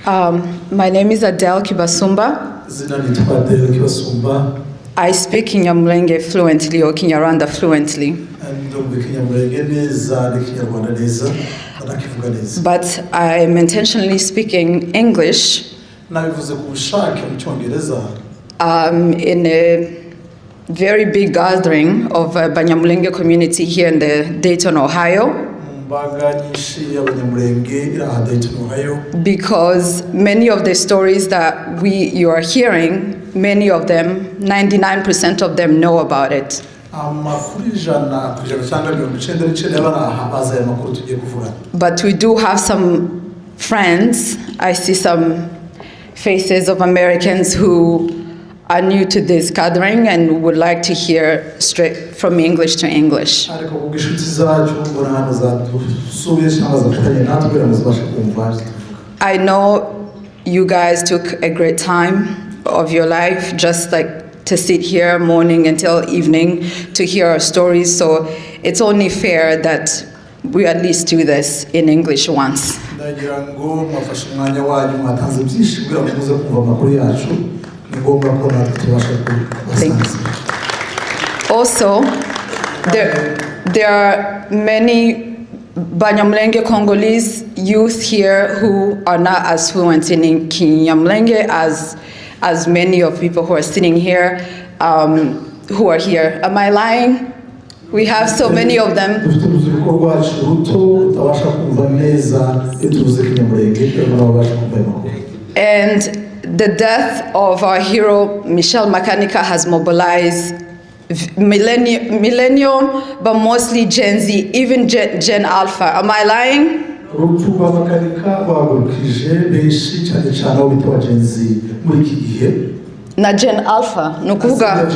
My name is Adel Kibasumba. Adel Kibasumba. I speak Kinyamulenge fluently or Kinyarwanda fluently. But I am intentionally speaking English in a very big gathering of a Banyamulenge community here in the Dayton, Ohio. Because many of the stories that you are hearing, many of them, 99% of them know about it. But we do have some friends. I see some faces of Americans who are new to this gathering and would like to hear straight from English to English. I know you guys took a great time of your life just like to sit here morning until evening to hear our stories, so it's only fair that we at least do this in English once. Also, there are many Banyamulenge Congolese youth here who are not as fluent in Kinyamulenge as many of people who are sitting here, who are here. Am I lying? We have so many of them. And the death of our hero, Makanika, has mobilized millennium, but mostly Gen Z, even Gen Alpha. Am I lying? Na Gen Alpha, nukuvuga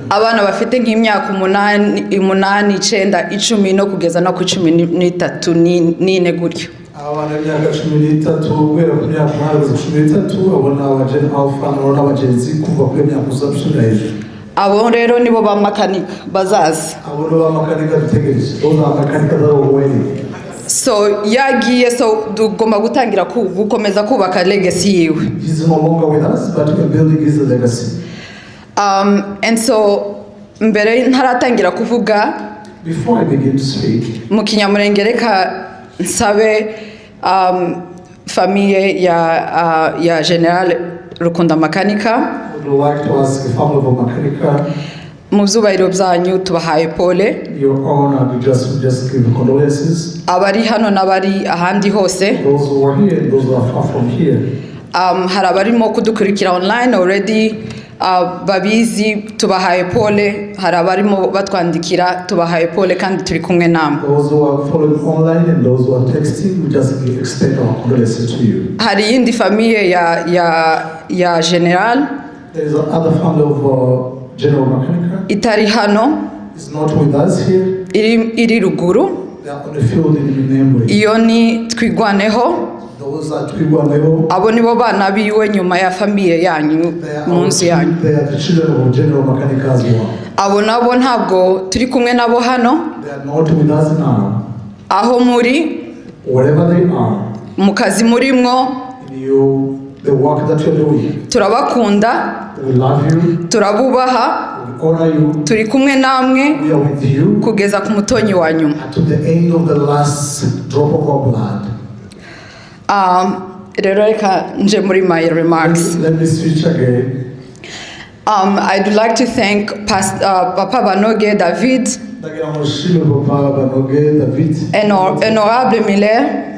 abana bafite nk'imyaka 8, 9, 10 no kugeza no ku 13 n'ine gutyo. Abana b'imyaka 13 guhera ku myaka 13 abona aba Gen Alpha n'aba Gen Z kuva ku myaka uzabishura hejuru. Abo rero nibo ba Makanika bazaza. Abo ba Makanika dutegereje. Oza Makanika zaroweni. So yagiye, so dugomba gutangira gukomeza kubaka legacy yiwe. He's no longer with us, but we are building his legacy. And so mbere ntaratangira kuvuga, before I begin to speak, mu Kinyamulenge reka nsabe famille ya General Rukunda Makanika. I would like to ask the family of Makanika. Muzubairo byanyu tubahaye pole. Your honor, we just give condolences. Abari hano nabari ahandi hose. Those who are here and those who are far from here. Hari abarimo kudukurikira online already. Babizi tubahaye pole. Hari abarimo batwandikira tubahaye pole kandi turi kumwe namwe. Those who are following online and those who are texting, we just extend our condolences to you. Hari yindi famille ya General. There is another family of General Makanika. Itari hano. Is not with us here. Iri ruguru. They are on the field in Yambere. Iyo ni Twigwaneho. Those are Twigwaneho. Abo nibo bana biwe nyuma ya famille yanyu munsi yanyu. They are the children of General Makanika as well. Abo nabo ntabwo turi kumwe nabo hano. They are not with us now. Aho muri. Wherever they are. Mukazi murimwo. The work that you're doing. Turabakunda. We love you. Turabubaha. We honor you. Turi kumwe namwe. We are with you. Kugeza ku mutonyi wa nyuma. To the end of the last drop of our blood. Rero reka nje muri my remarks. Let me switch again. I'd like to thank Papa Banoge David. And Honorable Miller.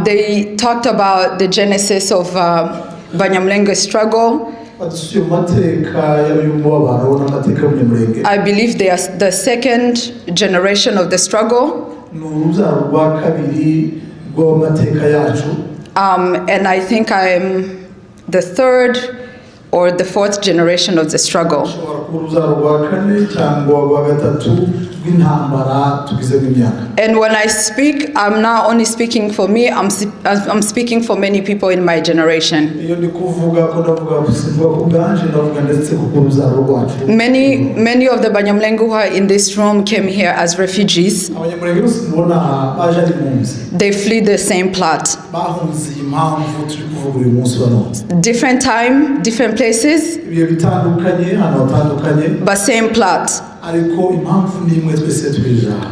They talked about the genesis of Banyamulenge struggle. I believe they are the second generation of the struggle. And I think I am the third or the fourth generation of the struggle. And when I speak, I'm not only speaking for me, I'm speaking for many people in my generation. Many of the Banyamulenge who are in this room came here as refugees. They fled the same plot. Different time, different places, but same plot.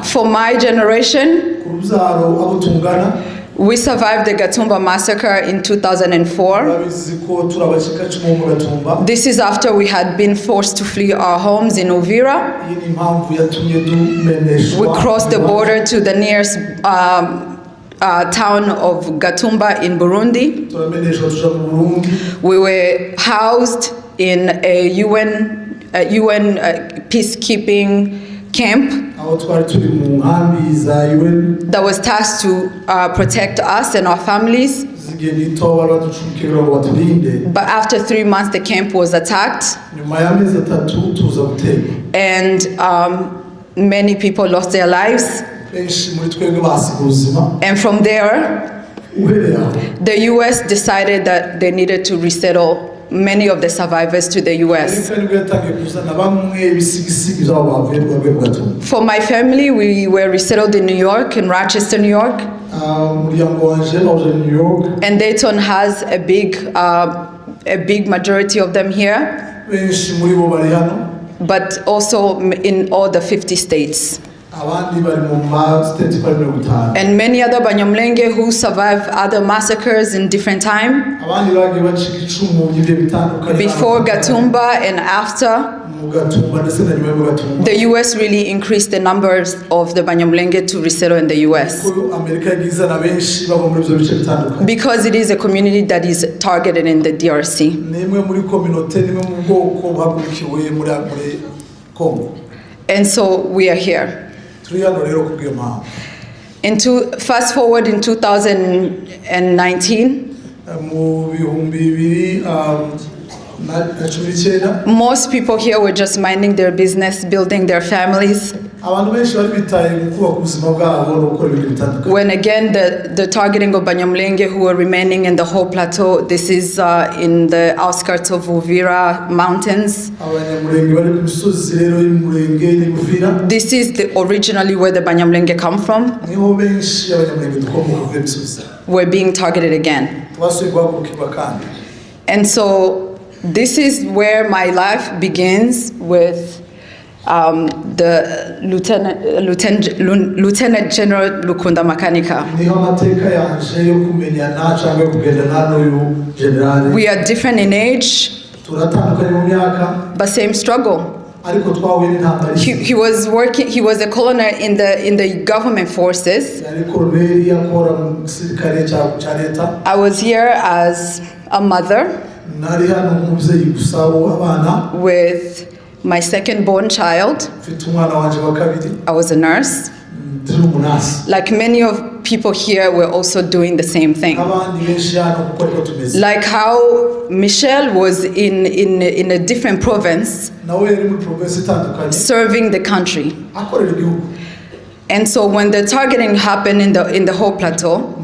For my generation, we survived the Gatumba massacre in 2004. This is after we had been forced to flee our homes in Uvira. We crossed the border to the nearest town of Gatumba in Burundi. We were housed in a UN peacekeeping camp that was tasked to protect us and our families. But after 3 months, the camp was attacked, and many people lost their lives. And from there, the US decided that they needed to resettle many of the survivors to the US. For my family, we were resettled in New York, in Rochester, New York. And Dayton has a big majority of them here, but also in all the 50 states. And many other Banyamulenge who survived other massacres in different time, before Gatumba and after. The US really increased the numbers of the Banyamulenge to resettle in the US, because it is a community that is targeted in the DRC. And so we are here. Fast forward in 2019, most people here were just minding their business, building their families. When again the targeting of Banyamulenge who were remaining in the whole plateau, this is in the outskirts of Uvira mountains. This is originally where the Banyamulenge come from. We're being targeted again. And so this is where my life begins with the Lieutenant General Lukunda Makanika. We are different in age, but same struggle. He was working. He was a colonel in the government forces. I was here as a mother with my second-born child. I was a nurse. Like many of people here, were also doing the same thing. Like how Michelle was in a different province, serving the country. And so when the targeting happened in the whole plateau,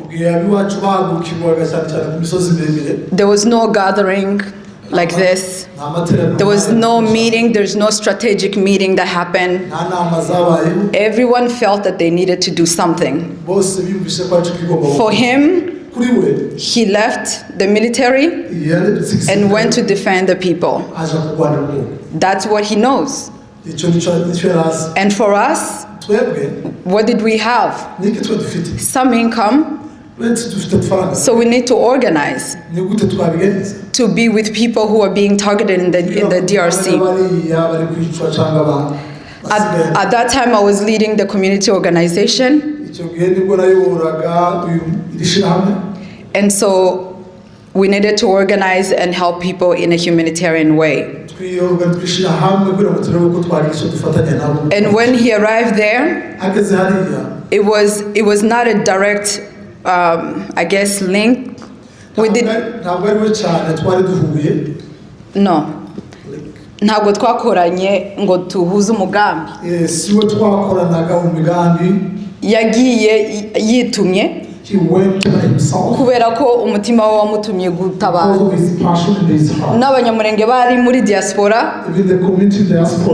there was no gathering like this. There was no meeting, there's no strategic meeting that happened. Everyone felt that they needed to do something. For him, he left the military and went to defend the people. That's what he knows. And for us, what did we have? Some income. So we need to organize to be with people who are being targeted in the DRC. At that time, I was leading the community organization. And so we needed to organize and help people in a humanitarian way. And when he arrived there, it was not a direct link. We did. no ntabwo twakoranye ngo tuhuze umugambi. siwe twakoranaga umugambi. Yagiye yitumye kubera ko umutima we wamutumye gutabara. N'abanyamurenge bari muri diaspora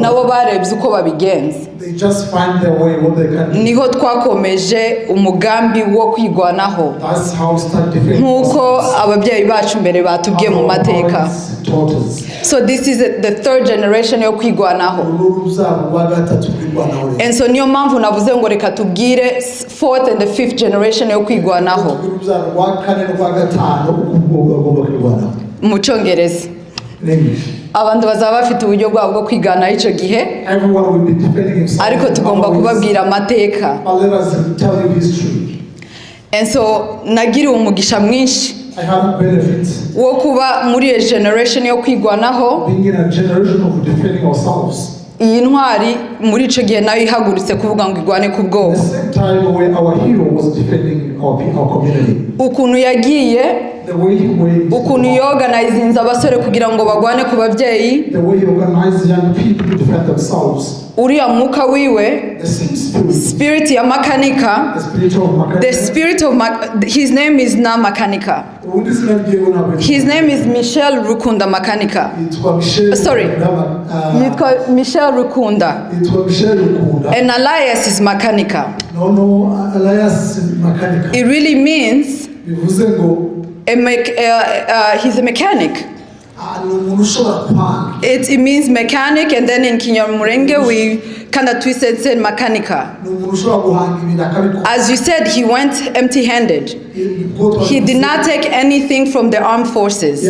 nabo barebye uko babigenza, niho twakomeje umugambi wo kwigwanaho nk'uko ababyeyi bacu mbere batubwiye mu mateka. So this is the third generation yo kwigwanaho, and so niyo mpamvu navuze ngo reka tubwire fourth and the fifth generation yo kwigwanaho mu Cyongereza. Abantu bazaba bafite uburyo bwabo bwo kwigana icyo gihe, ariko tugomba kubabwira amateka. And so nagiriwe umugisha mwinshi wo kuba muri iyo generation yo kwigwanaho. Iyi ntwari muri icyo gihe nayo ihagurutse kuvuga ngo igwane ku bwoko. Ukuntu yagiye, ukuntu yoganizinze abasore kugira ngo bagwane ku babyeyi, uriya mwuka wiwe, spirit ya Makanika, the spirit of his name is not Makanika. His name is Michel Rukunda Makanika. Sorry, Michel Rukunda. And Elias is Makanika. It really means he's a mechanic. It means mechanic, and then in Kinyamurenge we kind of twisted and said Makanika. As you said, he went empty-handed. He did not take anything from the armed forces.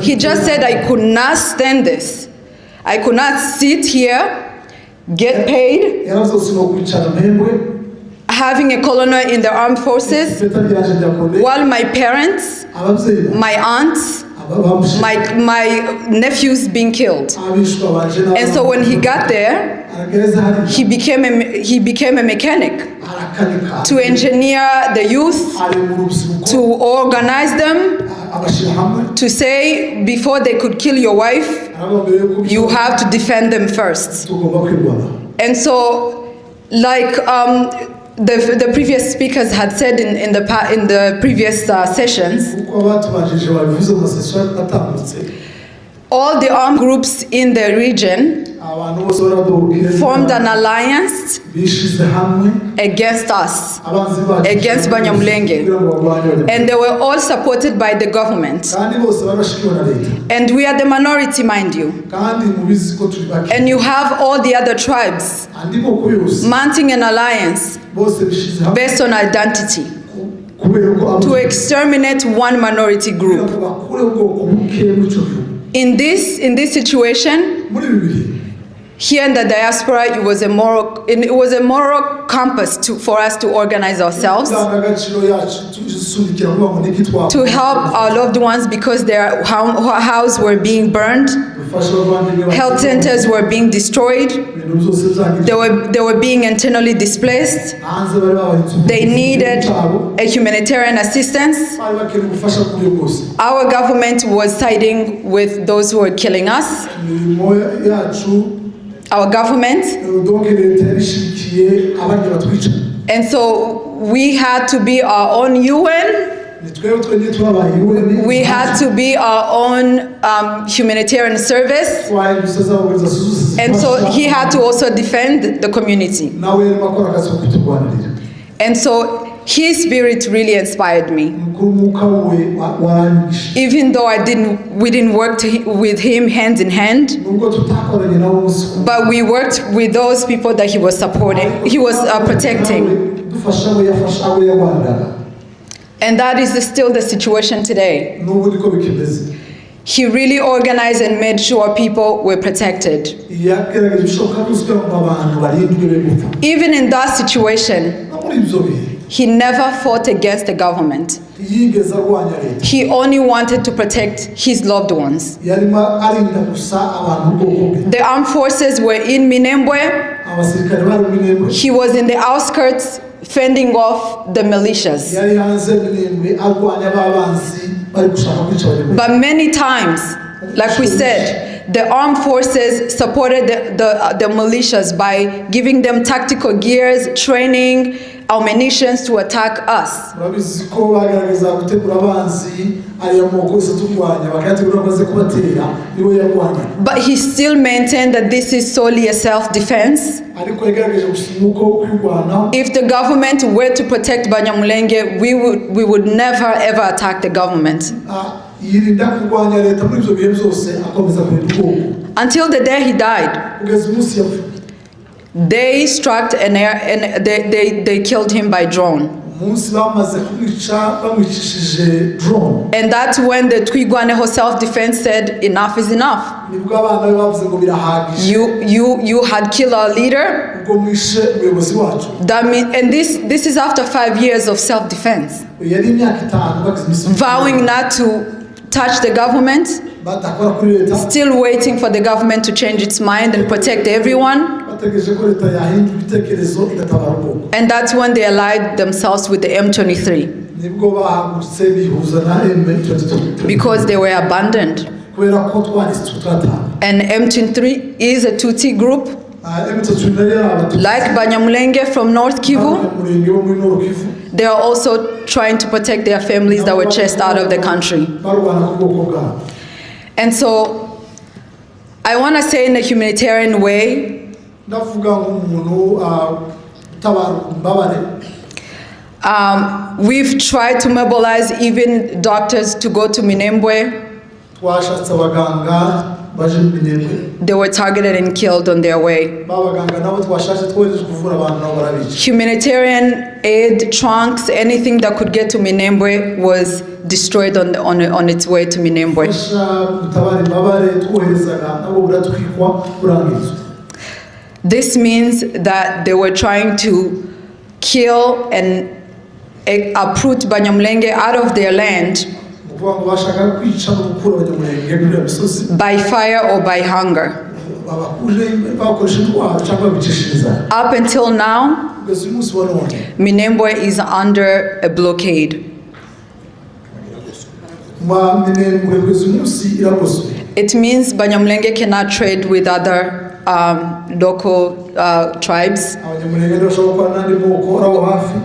He just said, I could not stand this. I could not sit here, get paid, having a colonel in the armed forces, while my parents, my aunts, my nephews being killed. And so when he got there, he became a mechanic to engineer the youth, to organize them, to say before they could kill your wife, you have to defend them first. And so, like the previous speakers had said in the previous sessions, all the armed groups in the region formed an alliance against us, against Banyamulenge, and they were all supported by the government. And we are the minority, mind you. And you have all the other tribes mounting an alliance based on identity to exterminate one minority group. In this situation, here in the diaspora, it was a moral compass for us to organize ourselves, to help our loved ones because their houses were being burned, health centers were being destroyed, they were being internally displaced, they needed a humanitarian assistance. Our government was siding with those who were killing us. Our government. And so we had to be our own UN. We had to be our own humanitarian service. And so he had to also defend the community. And so his spirit really inspired me. Even though we didn't work with him hand in hand, but we worked with those people that he was supporting, he was protecting. And that is still the situation today. He really organized and made sure people were protected. Even in that situation, he never fought against the government. He only wanted to protect his loved ones. The armed forces were in Minembwe. He was in the outskirts fending off the militias. But many times Like we said, the armed forces supported the militias by giving them tactical gears, training, ammunition to attack us. But he still maintained that this is solely a self-defense. If the government were to protect Banyamulenge, we would never ever attack the government. Until the day he died. They struck and they killed him by drone. And that's when the Twigwaneho self-defense said, enough is enough. You had killed our leader. That mean, and this is after 5 years of self-defense. Vowing not to touch the government, still waiting for the government to change its mind and protect everyone. And that's when they allied themselves with the M23. Because they were abandoned. And M23 is a Tutsi group, like Banyamulenge from North Kivu. They are also trying to protect their families that were chased out of the country. And so, I want to say in a humanitarian way, we've tried to mobilize even doctors to go to Minembwe. They were targeted and killed on their way. Humanitarian aid, trunks, anything that could get to Minembwe was destroyed on its way to Minembwe. This means that they were trying to kill and uproot Banyamulenge out of their land by fire or by hunger. Up until now, Minembwe is under a blockade. It means Banyamulenge cannot trade with other local tribes,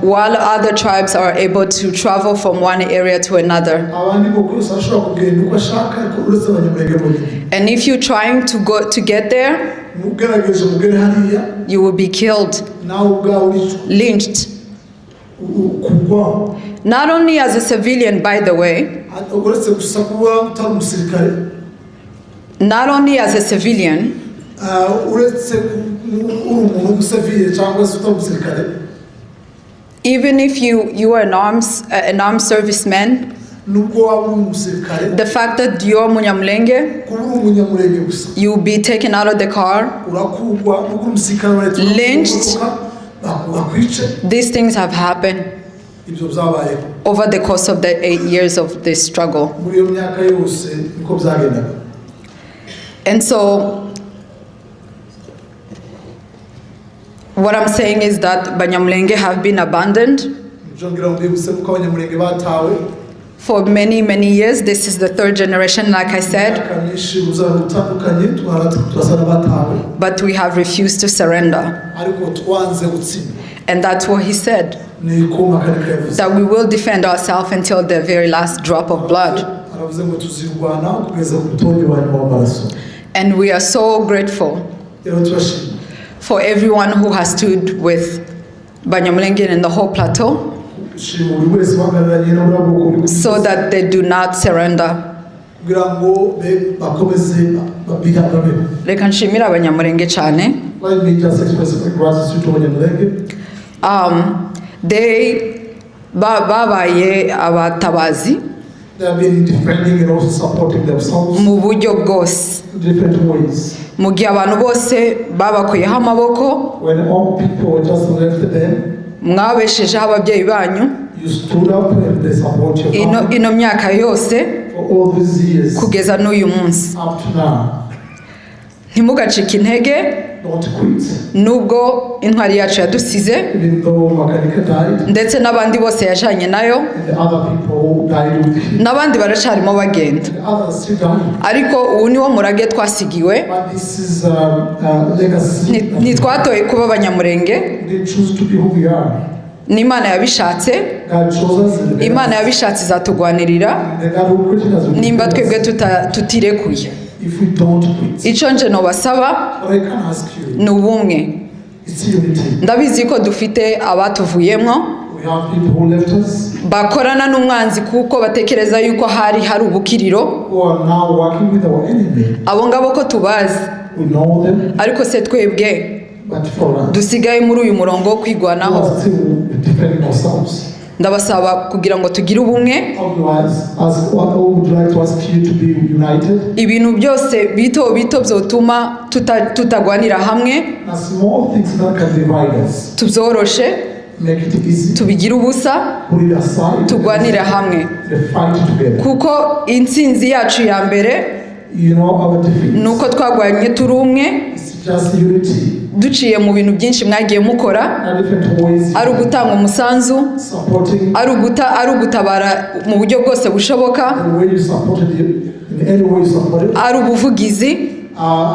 while other tribes are able to travel from one area to another. And if you're trying to get there, you will be killed, lynched. Not only as a civilian, by the way, not only as a civilian, even if you are an armed serviceman, the fact that you're Munyamulenge, you'll be taken out of the car, lynched. These things have happened over the course of the 8 years of this struggle. And so, what I'm saying is that Banyamulenge have been abandoned for many, many years. This is the third generation, like I said. But we have refused to surrender. And that's what he said, that we will defend ourselves until the very last drop of blood. And we are so grateful for everyone who has stood with Banyamulenge and the whole plateau, so that they do not surrender. Reka nshimira Abanyamulenge cyane. They babaye abatabazi. They have been defending and also supporting themselves mu buryo bwose. Different ways. Mu gihe abantu bose babakuyeho amaboko, when all people were just left them, mwabeshejeho ababyeyi banyu, you stood up and they support your family. Ino myaka yose, for all these years, kugeza n'uyu munsi. Up to now. Ntimugacike intege. don't quit. Nubwo intwari yacu yadusize Even though Makanika died, ndetse n'abandi bose yajanye nayo and the other people died with him, n'abandi baracarimo bagenda, and others still dying. ariko ubu niwo murage twasigiwe. But this is legacy. Ntitwatoye kuba abanyamurenge, We didn't choose to be who we are. n'Imana yabishatse. God chose us, and Imana yabishatse izatugwanirira the God who created us will nimba protect twebwe us tutirekuye. if we don't quit. Icyo nje nobasaba But I can ask you, ni ubumwe. it's unity. Ndabizi ko dufite abatuvuyemo We have people who left us, bakorana n'umwanzi kuko batekereza yuko hari ubukiriro. who are now working with our enemy. Abo ngabo ko tubazi, We know them, ariko se twebwe but for us, dusigaye muri uyu murongo wo we kwigwanaho. are still defending ourselves. Ndabasaba kugira ngo tugire ubumwe. What would like to ask you to be united? Ibintu byose bito bito byotuma tutagwanira hamwe Now, small things that can divide us, tubyoroshe, make it easy, tubigire ubusa, put it aside, tugwanire hamwe, and fight together. kuko intsinzi yacu ya mbere You know, our defeat nuko twagwanye turi umwe, is just unity. duciye mu bintu byinshi mwagiye mukora, And different ways, ari ugutanga umusanzu, supporting ari ugutabara mu buryo bwose bushoboka, the way you supported you, in any way you supported, ari ubuvugizi.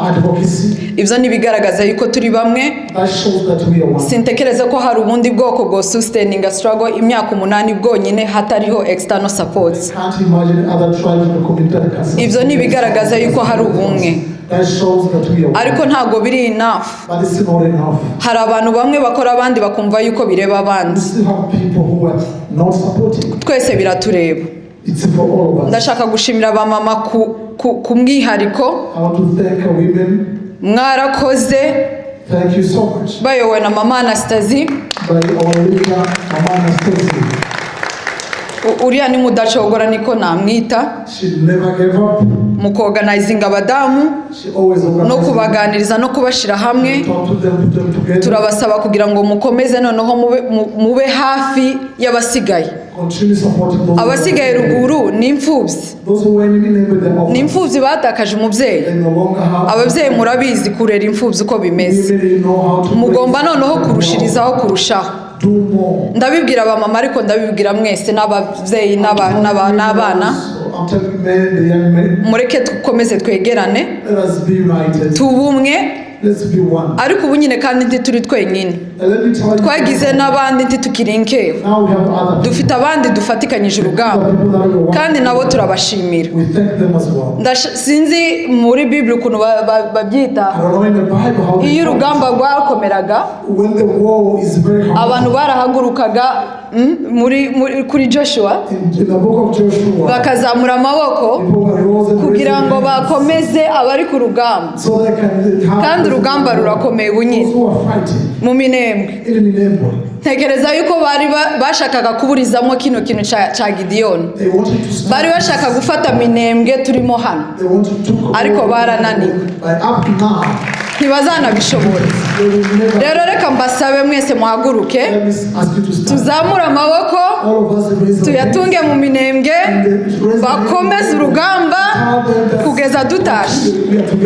advocacy. Ibyo nibigaragaza yuko turi bamwe. That shows that we are one. Sintekereza ko hari ubundi bwoko bwo sustaining a struggle imyaka 8 bwonyine hatariho external support. Can't imagine other tribes in the community that can support. Ibyo nibigaragaza yuko hari ubumwe, That shows that we are one. ariko ntago biri enough. But it's not enough. Hari abantu bamwe bakora abandi bakumva yuko bireba We abandi. still have people who are not supporting. Twese biratureba. It's for all of us. Ndashaka gushimira abamama ku mwihariko. I want to thank our women. Mwarakoze Thank you so much. bayobowe na mama Anastasie. By our leader, Mama Anastasia. Uriya ni mudacogora niko namwita, She never gave up. mu kuorganizinga abadamu She always no organized. kubaganiriza no kubashira hamwe. Talk to them, put them together. Turabasaba kugira ngo mukomeze noneho mube hafi y'abasigaye. Continue supporting those. Abasigaye ruguru ni imfubyi, Those who were in with them. ni imfubyi batakaje umubyeyi. They no longer have. Ababyeyi murabizi kurera imfubyi uko bimeze, Women know how to. mugomba noneho kurushirizaho kurushaho. Do more. Ndabibwira abamama ariko ndabibwira mwese n'ababyeyi n'abana, I'm telling men, the young men, mureke dukomeze twegerane, let us be united. tubumwe, Let's be one. ariko ubu nyine kandi ntituri twenyine, And let me tell you. twagize n'abandi ntitukiri inkeho, Now we have other people. dufite abandi dufatikanyije urugamba People that are one. kandi nabo turabashimira. We thank them as well. Sinzi muri Bible ukuntu babyita, I don't know in the Bible how they iyo call it. urugamba rwakomeraga When the war is very hard. abantu barahagurukaga kuri Joshua In the book of Joshua, bakazamura amaboko people rose and kugira ngo raised their hands bakomeze abari ku rugamba, so they can have kandi urugamba rurakomeye those bunyine who are fighting mu minembwe. in Minembwe. Ntekereza yuko bari bashakaga kuburizamo kino kintu ca Gideon, They wanted to stop. bari bashaka gufata minembwe turimo hano, They wanted to ariko barananiwe, But up to now, ntibazanabishobora. they will never. Rero reka mbasabe mwese muhaguruke, Let me ask you to stand. tuzamure amaboko, All of us raise our hands tuyatunge mu minembwe, bakomeze urugamba kugeza dutashe.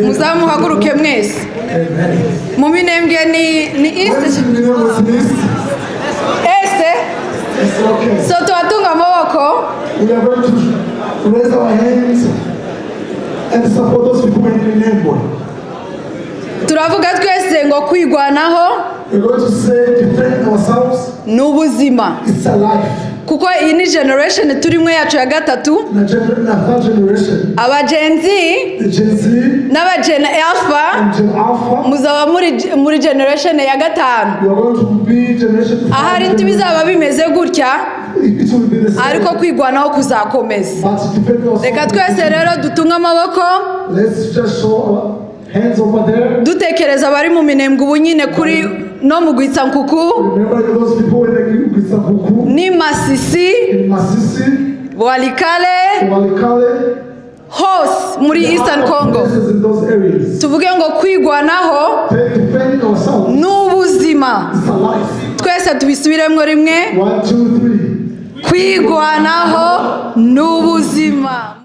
Muzamuhaguruke mwese. Amen. Mu minembwe ni When east, is Minembwe this? este, It's okay. so tuyatunga amaboko, We are going to raise our hands and support those people in Minembwe. turavuga twese ngo kwigwanaho We're going to say defend ourselves. ni ubuzima, It's a life. kuko iyi ni generation turimo yacu ya gatatu. In a third generation, Abagenzi the Gen Z n'abagena alpha and Gen Alpha, muzaba muri generation ya gatanu. we are going to be generation 5. Ahari ntibizaba bimeze gutya, It will be the same. ariko kwigwanaho kuzakomeza. But defend Reka ourselves. twese rero dutunge amaboko, Let's just show our hands over there. dutekereza abari mu minembwe ubu nyine kuri no mu Rwitsankuku Remember those people in the Kwibuka, ni Masisi, in Masisi, Walikale, Walikale, hose muri Eastern Congo. places in those areas. Tuvuge ngo kwigwanaho Defending ourselves. ni ubuzima. It's a life. Twese tubisubiremo rimwe, 1, 2, 3. kwigwanaho ni ubuzima.